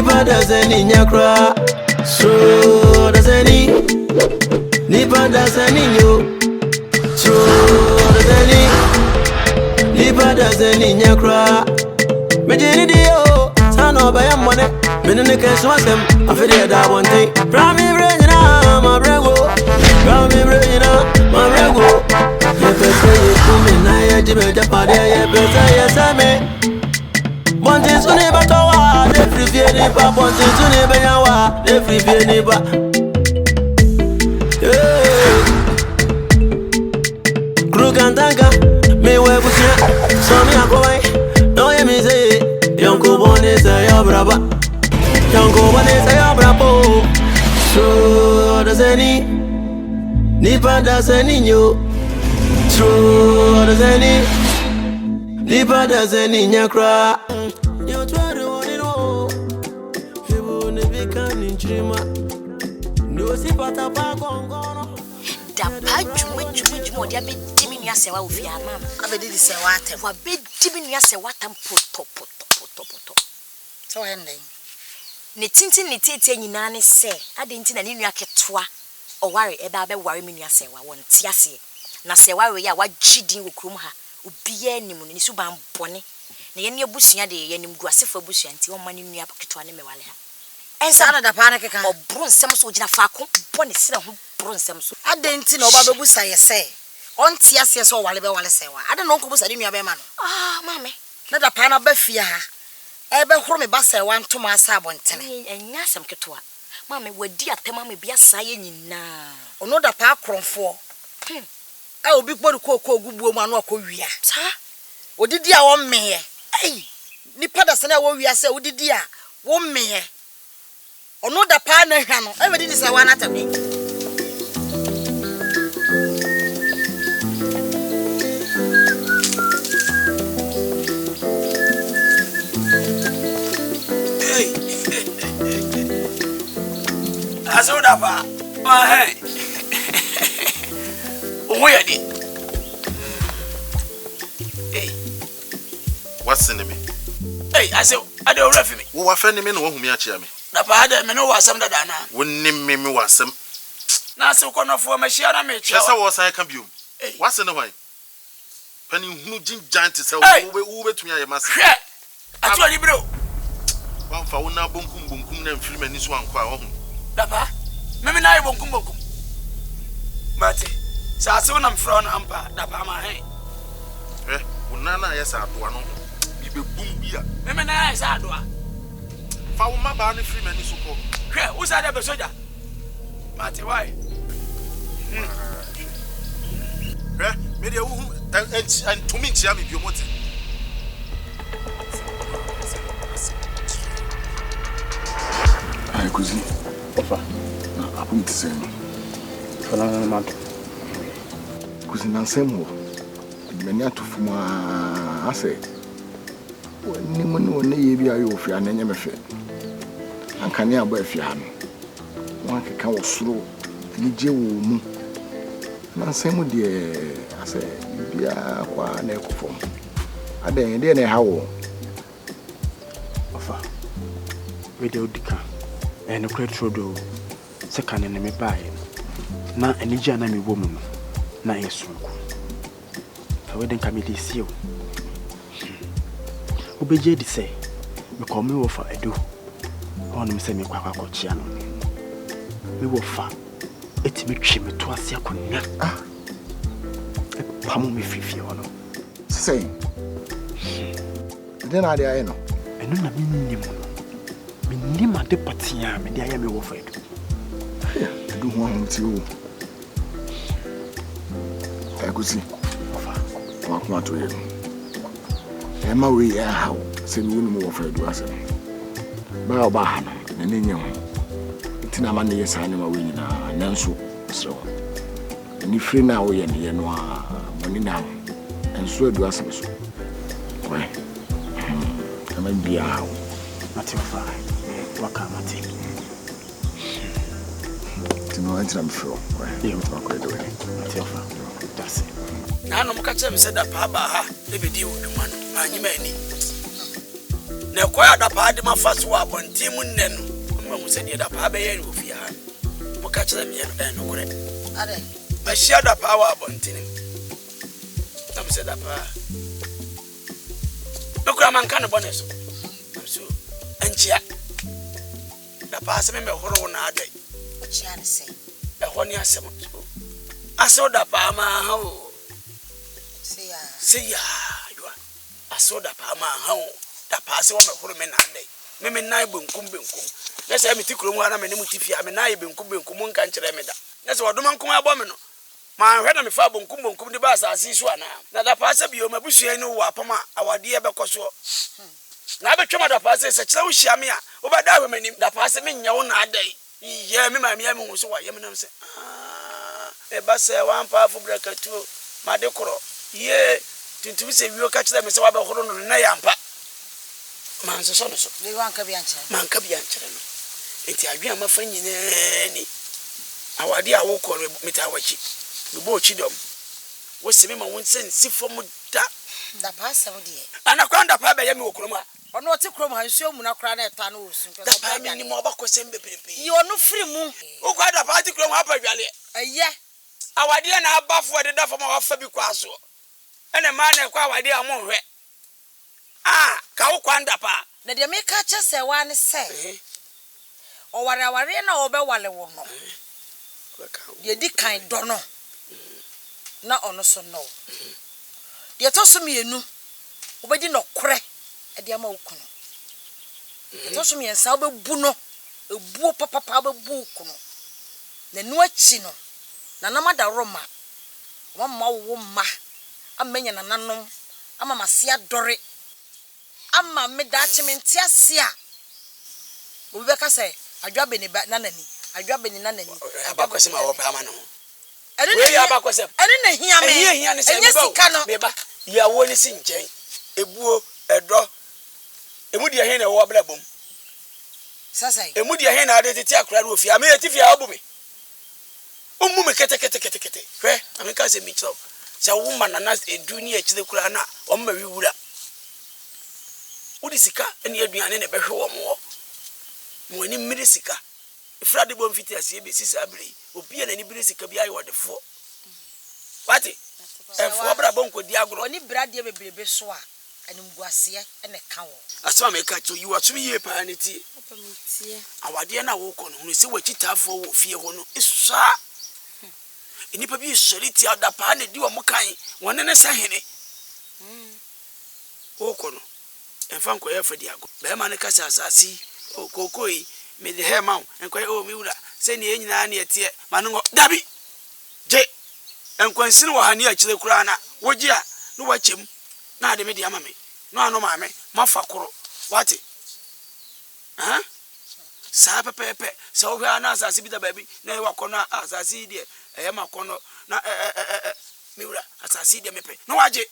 Nipa dasani nyakra. So dasani. Nipa dasani yo. So dasani. Nipa dasani nyakra. Mejini dio. Sano baya mwane. Menene kesu asem. Afide da one thing. Prami brejina ma brego. Prami brejina ma brego. Yepese yekumi na yejibe japade yepese yesame. Bonti suni batowa, ne free vie ni ba. Bonti suni benyawa, ne free vie ni ba. Krugantanga, me webusia, so mi akowai. No ye mi say, yonko bone say yo braba, yonko bone say yo brabo. So Odasanii, nipa dasani nyo. So Odasanii, nipa dasani nyakra. Yo twari woni no, hebo ne bikani nchima. No si pata pa gongono. Da pa jume dia be dimi ni asewa ofia mama. Abedi di se wate. Wa be dimi ni asewa tam poto. So ending. Ne tintin ne tete nyina ne se, ade nti na ne nua ketwa. O ware e ba be ware me nua asewa won ti ase. Na se ware ya wa gidin wo krom ha. Obiye nim no ni su ban bone. Na ye ne abusua de ye nim guasefo abusua nti won ma ne nua ketwa ne me wale ha. Ensa na da pa na keka. Obro nsem so gina faako bone sira ho bro nsem so. Ade nti na oba bebusa ye se. On ti ase so wale be wale sewa. Ade no nkobusa de nua be ma no. Ah mame. Na da pa na ba fia ha. Ebe horo me ba sewa ntoma asa abontene. Enya asem ketwa. Mame wadi atema me bia saye nyina. Ono da pa akronfo. A obi gboru kokko gubuo mu anu akowia. Sa Odidi a wo meye. Ei, nipa da sene a wo wia se odidi a wo meye. Ono da pa na hwa no. Ebe di se wa na tabe. Hey. Asoda pa. Oh hey. Oya di. Hey. What's in me? Hey, I say I don't refi me. Wo wa fe ni me no wo humi achia me. Na pa da me no wasam dada na. Wonni me wasam. Na se ukonofo machia na me twa. Esa wo san ka biom. Hey. What's in the way? Pani hunu jin giant se wo betumi aye mase. Hwe. Atu ani bro. Wan fa wona bonkum na mfiri mani so anko a wo hu. Dapa. Me na ye bonkum. Mate. Sa se wona mfro na ampa dapa ma he. Wona na ye sa adoa no ho. Bi be bum bi a. Me na ye sa adoa. Fa wo ma ba ne firi mani so ko. Hwe, wo sa da be soja. Mate why? Me de wo and to me chia me bi omote. Ai kuzi. Ofa. Na apum tseno. Fala na mato. Kuzi na nsemo. Meni atofu ma ase. Woni mo no ne ye bi ayo ofia na nya mefe. Ankane aba afia no. Won keka wo soro ni je wo mu. Na nsemo de ase bia kwa na ekofom. Aden de na ha wo. Ofa. We de odika. No cretrodo second and me buy na any jana me woman na yesunku fa we den kamedi sio obeje di say me call me ofa edo on me say me kwa chia no me wofa etimi twe me to ase akonya pamu me fifi ono say den ade aye no eno na minni mo ni ma de patia me dia ya me wo fa edu do ho anti o akusi ofa wa kuma to ye e ma we ya ha se mi wonu mo wo fa edu ase ba ba ha na ne nye ho tina ma ne ye sa ne ma we nyina nanso so ni free na wo ye ne ye no a moni na enso edu ase so we ama bia ha mati ofa wakamati tino entra mfro ye mtu akwedo mati ofa that's Na no mka che me se da pa ba ha e be di wo dwuma no anyi ma ni. Na kwa da pa de mafaso wa bonti mu nne no. Ma mu se de da pa be ye no fi ha. Mo ka kire me no kure. Ade. Ma shia da pa wa bonti ni. Na mo se da pa. No kura man kan boneso. So anchia. Da pa se me horo na adai. Chia ne say. E ho ni asem. Aso da pa ma ha o. See ya. You are. Aso da pa ma ha o. Da pa se wo me horo me na adai. Me nai benkum. Na se me ti kuro mu ana me ne mu ti fia me nai benkum nka nkyere me da. Na se wodoma nkom abo me no. Ma hwe na me fa benkum de ba asase so ana. Na da pa se bi o mabusua ni wo apama awade e bekoso. Na be twema da pa se kire wo hia me a wo ba da hwe manim da pa se me nya wo na adai. Ye me ma me hu so wa ye me nam se e ba se wan pa fu brakatu ma de koro ye tintu se wi o ka kire me se wa be horo no na yampa man so so le wan ka bi anche man ka bi anche no enti adwen ma fa nyina ni awade a wo koro meta wachi me bo chi dom wo se me ma won sen sifo mu da pa se wo de ana kwanda pa be ye me wo koro ma ono ote krom ha nsuo mu na kra na eta na osu da pa mi ni mo ba ko sem bepepe yi onu firi mu wo kwa da pa ti krom ha pa dwale eye awade na abafo de da fama wa fa bi kwa so ene ma na kwa awade a mo hwe ka wo kwanda pa na de me ka che se wa ne se o ware na o be wale wo no de di kan do no na ono so no de to so mienu o be di no kore e de ama wo kuno to so miensa o be bu no ebuo papa be bu kuno na nu achi no na namada roma mama wo ma amenya nananom ama masia dore ama me da chimenti ase a obi be ka say adwabe ni nanani abakwese ma wo pa ama no we abakwese ene na hia me enye sika no beba ya wo ni si nchen ebuo edo emudi ya he na wo bla bom sasa emudi ya he na ade tete akura ro fi ame eti a obu me omu me kete hwe ameka se mi chiro sa wo ma nana edu ni akire kura na o ma wi wura udi sika ene aduane ne behwe wo mo ni mmiri sika ifrade bom fiti ase be sisa abiri obi na ni biri sika bi ayi wodefo wati efo bra bon ko di agro oni brade bebrebe so a animguase ene ka wo aso ameka cho yi wato ye pa ne ti awade na wo ko no se wachitafo wo fie ho no isa enipa bi soriti ada pa ne di wo mukan wone ne sahene wo ko no enfa nko ye fadi ago be ma ne kasa asasi o kokoi me de he ma enko o mi wura se ne enyina na etie ma no dabi je enkwansin wo ha ne akire kura na wogi a no wachem na ade me de ama me no ano ma me mafakoro wati sa pepepe sa wo hwa na asasi bi da baby na e wakono asasi de e makono na mi wura asasi de mepe no waje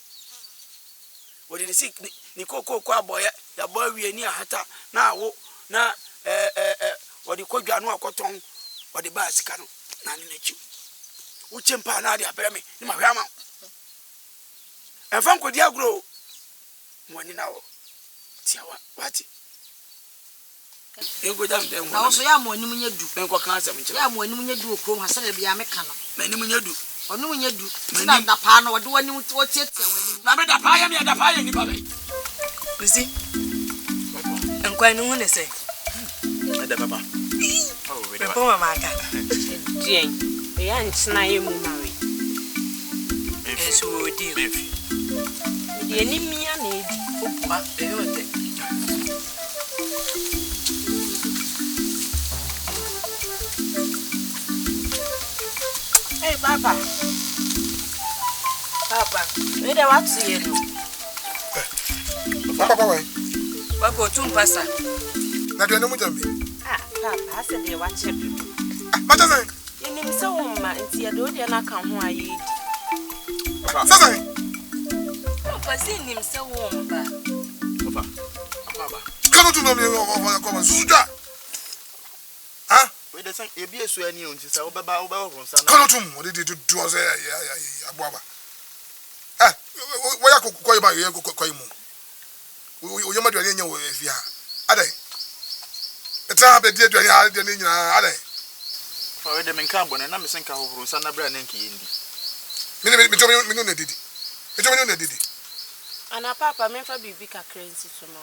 wodi ni sik ni koko aboya ya bo wie ni ahata na wo na wodi kodwa no akoton wodi ba sika no na ni nachi wo chempa na ade apere me ni ma hwa ma enfan kodi agro mo ni na wo tiawa wati ego jam dem na wo so ya mo anim nya du enko kan asem nkyere ya mo anim nya du okrom ha sele bia me ka no na anim nya du onu nya du na da pa no wode wani wo tietia wani na me da pa ya me da pa ya ni ba be Kusi. Enkwa ni hu ne se. Ada baba. Oh, we Pepo mama aka. Dien. E ya ntsina ye mu mawe. Eso odi. Befi. Di ni mia na edi. Opa, e hote. Hey papa. Papa, we da what see you. Papa why? Papa tumpasa. Na do no jambi. Papa, ase de wa chepe. Pata say. Ini mse woma nti ya do de na ka ho ayedi. Say. Papa si ni mse woma. Papa. Papa. Kanu tu no me ko suja. Ah? We dey say e bi esu ani o nti say wo beba wo nsa na. Kanu tu mo de do say ya aboaba. Ah, wo ya ko ba ye ko mu. Uyoma duane nya wo afia. Adai. Etra be die duane ade ne nyina adai. Fa we de menka bone na mesenka hohoro nsa na bra na nki yendi. Minu na didi. Minu na didi. Ana papa memfa bibi kakra nsi so ma.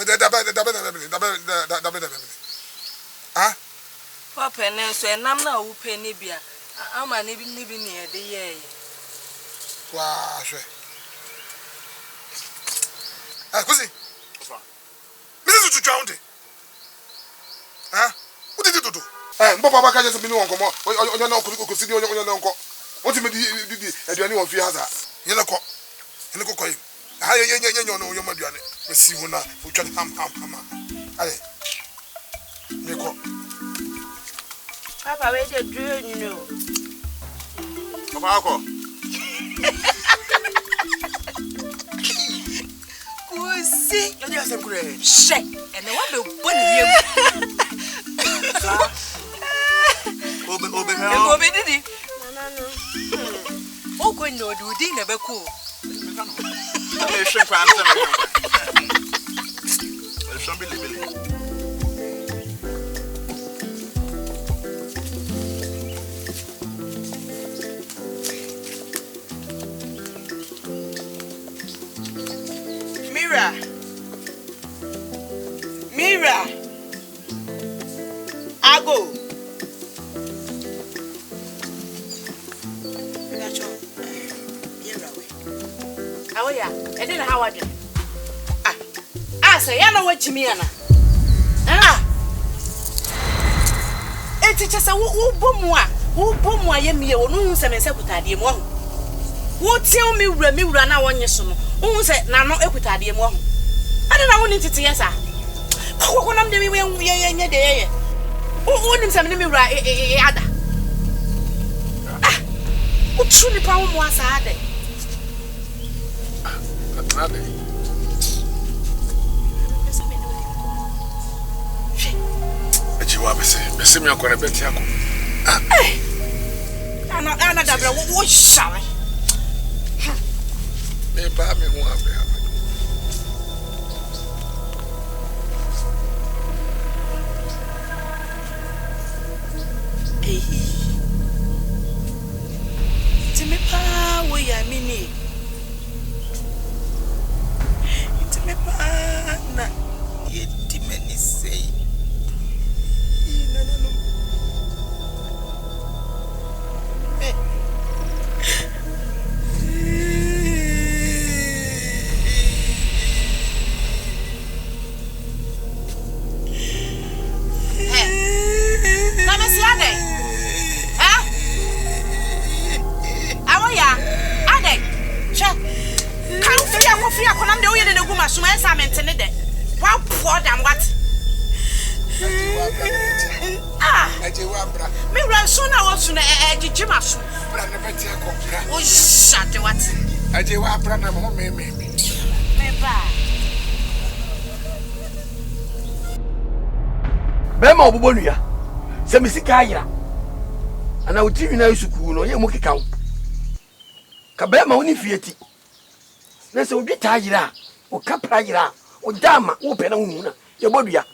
Da. Ah? Papa ne so enam na wo pe ne bia. Ama ne bi ne e de ye. Wa hwe. Kusi. Minu tu twaunde. Ah? What did you do? Mbo papa ka jesu minu wonko mo. Onyo na okusi di onyo na nko. Woti me di aduane won fi haza. Yele ko koyi. Ha ye no yo maduane. Mesi hu na utwa ham. Ale. Niko. Papa we dey do you know. Papa ko. Kusi. Yo dey asem kure. She. Ene wa be boni yem. Obe didi. No. O ko no do din na be ko. Me hwe kwa anse me. El shambili. Mira. Ago. Awoya, e dey na how wadwe. Say ya na wachimi ana. Eti chese wo bomu a ye miye wo no hu se mense kutade mu ho. Wo tie mi wura na wonye so no. Hu se na no ekutade mu ho. Ade na woni tete yesa. Ko nam de mi ye de ye. Wo nim se me wura ada. Wo tru ni pa wo mu asa ade. Nada. Ejiwa bese mi akore beti ako. Ana dabra wo share. Me ba me ho abe. Timi pa wo ya mini. Timi pa na ye dimeni sei. No. Me run soon I was soon a jimasu. Oh, shut what? I do what brother home me. Bema obubonuya. Se misika ayira. Ana uti na yusuku no ye mu keka. Ka bema woni fieti. Na se odwi ta ayira, o kapra ayira, o dama, wo pe na hu na. Ye bodua.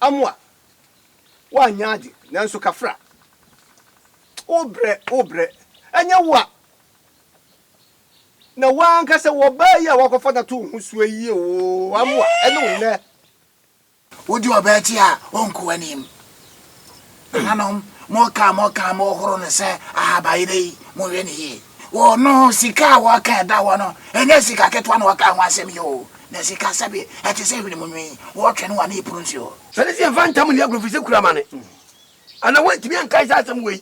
Amwa. Wa nyaadi nanso kafra. Obre. Anya wa. Na wa nka se wo ba yi a wakofa na to husuo yi o. Amwa, ene ne. Wodi obeti a onko anim. Nanom mo horo ne se ahabaire mo we ne yi. Wo no sika wa ka da wo no. Enya sika ketwa no ka ho asem yo. Na sika sabe e te se hwene mo nwi. Wo twe no wa na iprunsio. Sane se fanta mu ni agrofise kuramane. Ana wantimi ankai sa asem we.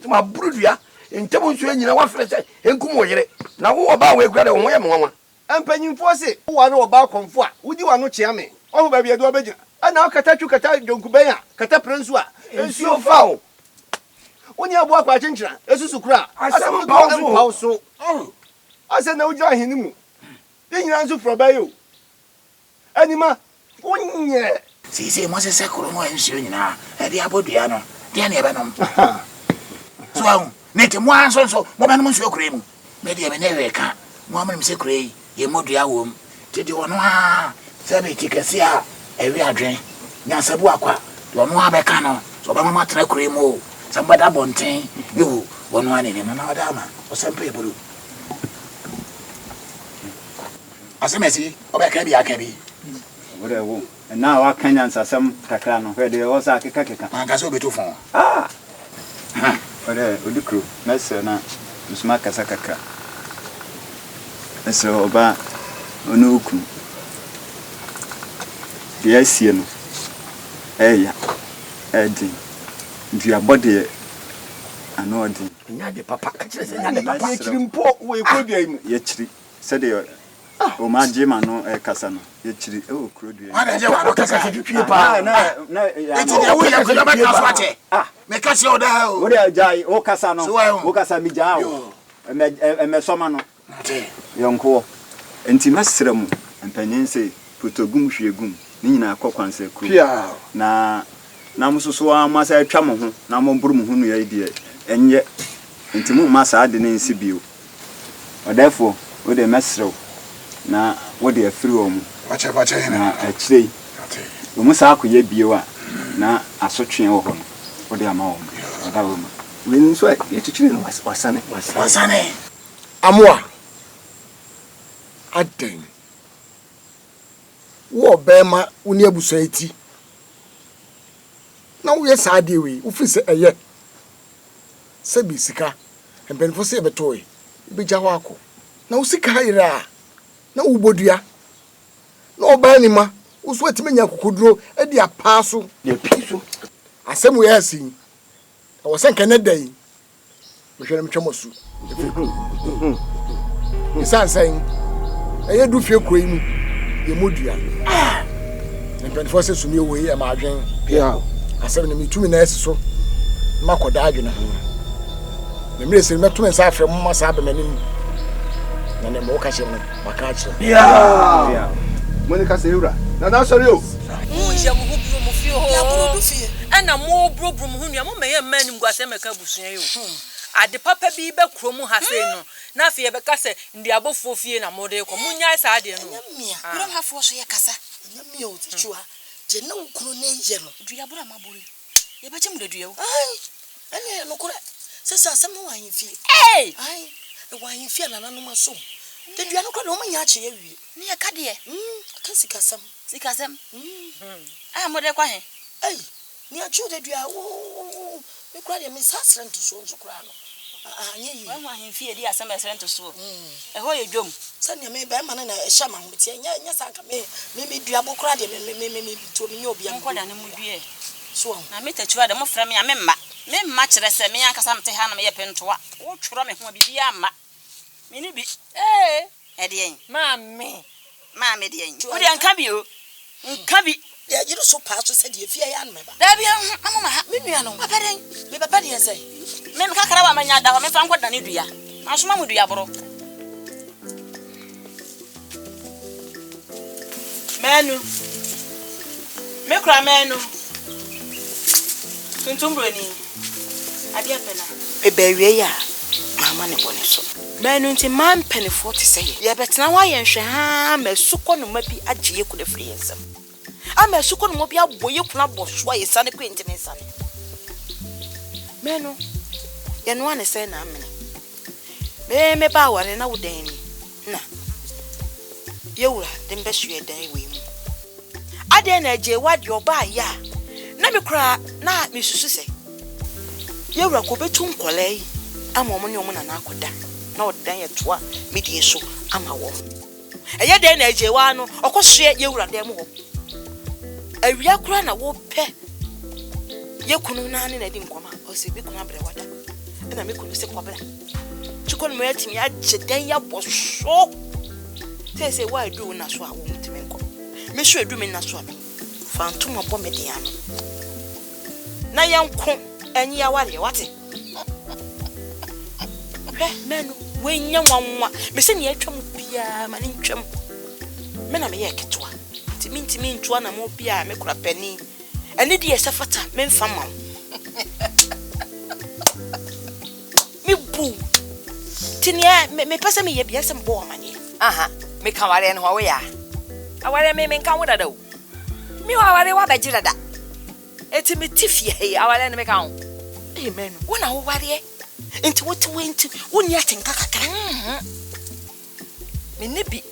Tuma brudua ntemu nso nyina wa frese enkum wo yere. Na wo oba we kura de wo ye mwanwa. Empanyimfo se wo na oba konfo a wudi wa no kye ame. Oho ba bia do obegina. Ana akata twu kata jonkuben a kata pransu a ensuo fawo. Woni abo akwa chenchira esusu kura asem pawo so. Ase na uja hini mu. Ye nyina nso froba yo. Anima wonye si mo se kuro mo ensuo nyina e dia bodua no. Dia na e benom. So neti mo anso mo benom nsuo kuro mu. Me dia me na we ka. Mo amem se kuro yi ye modua wom. Did you know? Sabi Tikasia, every adrenaline. Nansabu aqua, you know Abacano, so Bama Tracremo, somebody bontain, you, one in another dama, or some people. As a messy, or Akabi. Whatever. And now our Kenyans are some Kakano, where they also are Kakaka. And that's all be too far. Ah! Whatever, with the crew, Messana, Musmaka Sakaka. So about Onuku. The Asian. Hey, Eddie. Your body. I know it. Papa, we could be yet. Said you. O ma jema no kasa no ye chiri e o kro dua. Wana je wa no kasa twetwe pa. Na eti de wo ya ko ya meka so ate. Me kasa o da o. Wo de ajai o kasa no. O kasa mi ja o. Me soma no. Yonko. Enti masira mu. Empanyin se potogum hwiegum. Ni nyina akokwanse kro. Na musoso amasa atwa mo ho na mo mburu mo ho no ya die. Enye. Enti mu masa ade ne nsi bio. Therefore, wo de masira na what they are through wacha na achire omu sa akoye biewa na asotwe wo ho no what they ama wo da wo ma we nso ye chichire no wasane amoa aden wo bema uni abuso eti na wo ye sa de we wo fi se eye se bi sika embenfo se betoy bi jaho akọ na wo sika ira na ubodua na obanima uso atimenya kokoduro e dia paaso de piso asemu ya asin na wo senka ne dai mehwere mtwamosu isansan eye du fie koi mu ye modua mpanyinfo se sumi wo ye ma adwen asem ne mitumi na esiso makoda adwena na mire se metumi sa afre mo masa abemanim na ne mo ka che no maka che Monica Seura na sorry o ya mo bubru mo fie ho ya buru du fie ana mo buru mo hunu ya mo meye manim gwase meka busua yo ade papa bi be krom ha sei no na fie be ka se ndi abofo fie na mo de ko munya sa ade no nyamia kuro ha fo so ye kasa nyamia o tichua je na ukuru ne ye no du ya bura maburu ye be chim de du ye ai ene no kuro se sa asem wa yin fie ai wa yin fie na nanu maso de du ya no kuro no manya ache ye wie ne ye ka de ka sikasam mo de kwa he ai ni achu de du ya wo me kura de me sasre nto so nso kura no anye yi wa hin fie di asem esre nto so e ho ye dwom sani me ba ma na e hya ma ho tie nya sanka me dua bo kura de me to me obi am nkoda ne mu due so na me tachua de mo fra me ya me mma kire se me yankasa mte ha na me ye pentoa wo tworo me ho bibi ama me ni bi e de en Mama de en wo de anka bi o nka bi ya jiru so pa so se de fie ya no me ba da bia mama ha me nua no papa den me papa de say me kakara wa manya da ho me fa nkoda ne dua aso ma mu dua boro menu me kra menu tuntumbroni adia pena e ba wie ya mama ne bone so menu nti man pene 40 say ya betena wa ye nhwe ha masuko no mabi agye ku de free ensam amasuko no mabi aboye kuna boso aye sane ko intene sane menu ye no ane say na amene me ba ware na wodani na ye wura de mbehwe dan we mu ade na agye wade oba ya na me kura na me susu say ye wura ko betu nkolai ama omo ne omo na akoda na odan ye toa medie so ama wo eye den na ajewa no okohwe ye wura dem ho awia kura na wo pe ye kunu na ne na di nkoma o se bi kunu abre wada na me kunu se kwabra chukon mo yatimi agye den ya boso say why do na so a wo mutimi nko me so edu me na so a me fantom abo me dia no na yanko enyi ya ware wate menu wenya wanwa me se ne atwam bia ma ne ntwam me na me ye ketwa timi ntwa na mo bia me kura pani ene die sefata me mfa ma me bu tinia me pese me ye bia se mbo amanye me kaware no ho ya aware me nka wo dada o me aware wa ba girada eti me tifie he aware ne me ka wo amen wo na wo ware enti wotu enti woni atenka kakra me ne bi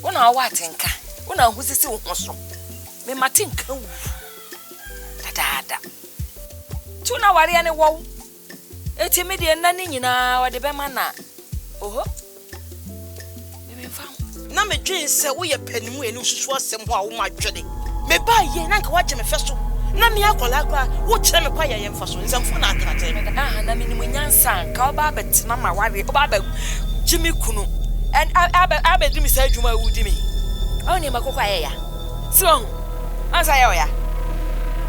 wo na wo atenka wo na ho sisi wo so me matenka wu dada tu na ware ne wo eti me de na ne nyina wo de be ma na oho me fa na me dwen se wo ye panimu eni susu asem ho a wo ma dwede me ba ye na nka waje me feso na me akola kwa wo kire me kwa ye mfa so nzamfo na akrate me na me ni munyansa ka oba betina ma ware oba ba jimi kunu and aba dimi sa adwuma wudi mi o ni makokwa ye ya so ansa ye o ya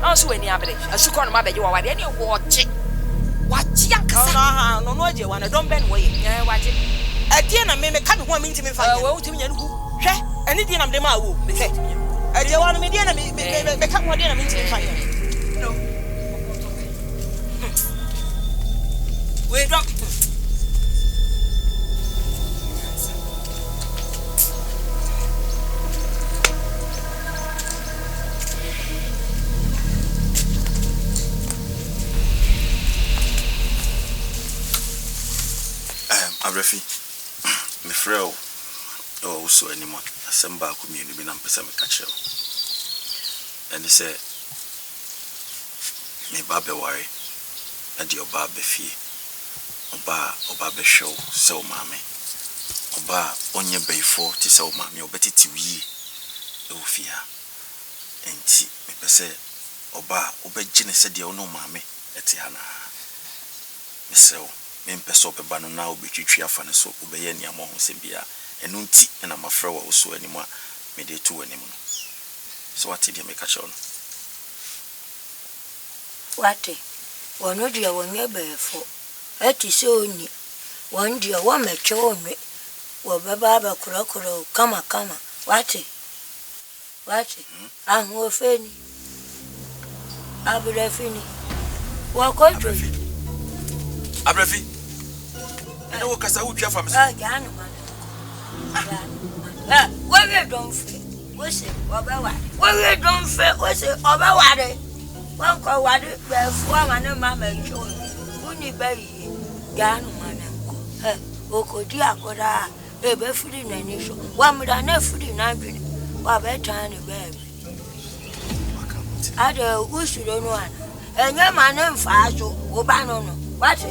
anso wani abere asukọ no ma beje wa ware ni wo che wachi ankasa no aje wa na don ben wo ye wachi adie na me ka me ho me ntimi fa ye wo utimi nya nuhu hwe ani die na me ma wo me adie wa no me die na me ka ho die na me ntimi fa ye no we don't Abrefi, me frel, oh, so anymore. Assemble community, and person me catch you. And he said, me babe worry, and your babe fee. Oba be show, so mammy. Oba on your bay for to sell mammy, or better to ye, oh, fear. And see, me per se, Oba, Jenny said, you no mammy, Etiana. Miss so. Me mpeso pe banu na obetwitwi afane so obeye nia mo ho se bia enu nti na mafrɛ wa oso animu a me de tu animu no so wati de me ka che ono wati wono dia wonye befo ati se oni won dia wo meche onwe wo baba ba kurokuro kama wati ahu ofeni abure fini wo ko Abrefi. And wo kasa wo twa fam so. Janu man. We don't fe. We say oba wa. We don't fe. We say oba wa de. Wan ko wa de be fu amane mama ncho. Uni be yi. Janu man nko. O ko di akoda e be firi na ni so. Wa mu da na firi na dwene. Wa be tan ni be. Ade usuro no ana. Enye man mfa so. Oba no no. What?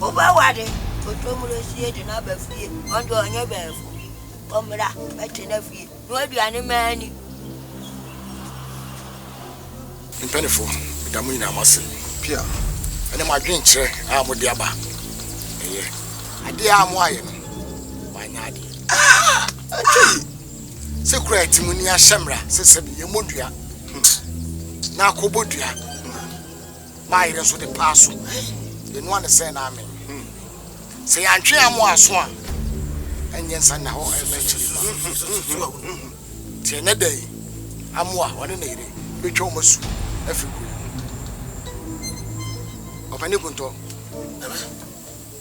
Oba wade otomulo sie de na ba fie ondo onye ba fu omra beti na fie no aduane mani impenifo damu ina amase pia ene madwen kire a mo de aba eye ade a mo aye no wanya ade se kura timuni a hemra se se ye modua na akobodua ma ire so de paso de no ane se na amen se yantwe amo aso a enye nsa na ho e chiri ti ne dai amo a wone na ire betwa omasu afriku opani kunto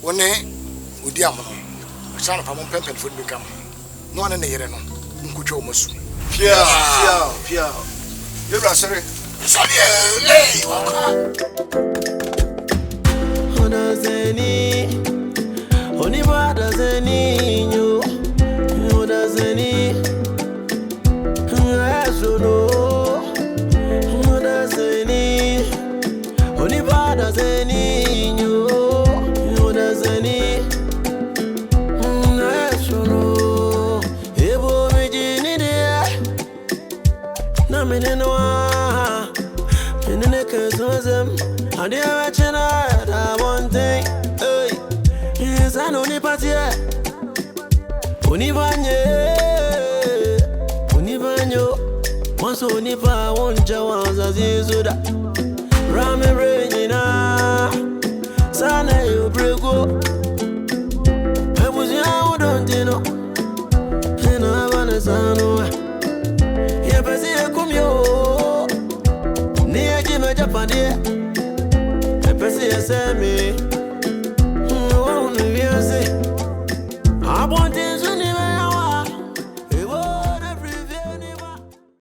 wone odi amo no sa na pa mo pempen fo de kam no ane na ire no nkutwa omasu pia Odasanii Odasanii yo Odasanii asono Odasanii Odasanii yo Odasanii asono ebo mejini de na meneno menene kezozem ade awachena da one thing hey is anoni patie unibanyo onso unipa wonja wanza zizuda rame renyina sana yo brego ebuzi awu dontino ena bana sano ye pesi ekumyo ni eji meja pandie epesi esemi